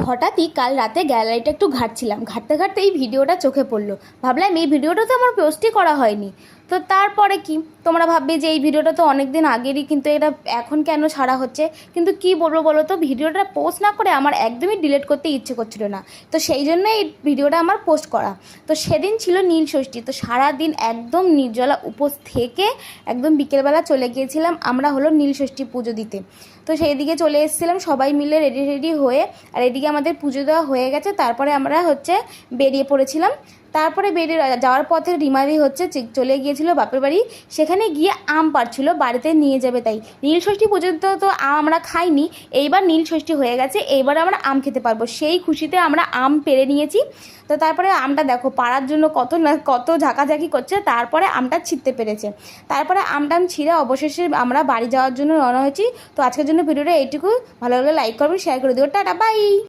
হঠাৎই কাল রাতে গ্যালারিটা একটু ঘাঁটছিলাম, ঘাঁটতে ঘাঁটতে এই ভিডিওটা চোখে পড়লো। ভাবলাম এই ভিডিওটা তো আমার পোস্টই করা হয়নি। তো তারপরে কি, তোমরা ভাববে যে এই ভিডিওটা তো অনেক দিন আগেরই, কিন্তু এটা এখন কেন ছাড়া হচ্ছে। কিন্তু কি বলবো বলো তো, ভিডিওটা পোস্ট না করে আমার একদমই ডিলিট করতে ইচ্ছে করছিল না। তো সেই জন্য এই ভিডিওটা আমার পোস্ট করা। তো সেদিন ছিল নীল ষষ্ঠী। তো সারাদিন একদম নির্জলা উপোস থেকে একদম বিকেলবেলা চলে গিয়েছিলাম আমরা হলো নীল ষষ্ঠী পুজো দিতে। তো সেই দিকে চলে এসেছিলাম সবাই মিলে রেডি রেডি হয়ে। আর এদিকে আমাদের পুজো দেওয়া হয়ে গেছে, তারপরে আমরা বেরিয়ে পড়েছিলাম। তারপরে বেরিয়ে যাওয়ার পথে রিমাদি চলে গিয়েছিল বাপের বাড়ি। সেখানে গিয়ে আম পাড়ছিল, বাড়িতে নিয়ে যাবে তাই। নীল ষষ্ঠী পর্যন্ত তো আম আমরা খাইনি, এইবার নীল ষষ্ঠী হয়ে গেছে, এইবার আমরা আম খেতে পারবো, সেই খুশিতে আমরা আম পেড়ে নিয়েছি। তো তারপরে আমটা দেখো পাড়ার জন্য কত ঝাঁকাঝাঁকি করছে, তারপরে আমটা ছিঁড়তে পেরেছে। তারপরে আমটা ছিঁড়ে অবশেষে আমরা বাড়ি যাওয়ার জন্য রওনা হয়েছি। তো আজকের জন্য ভিডিওটা এইটুকু। ভালো লাগলে লাইক করবেন, শেয়ার করে দিও। Tata, by.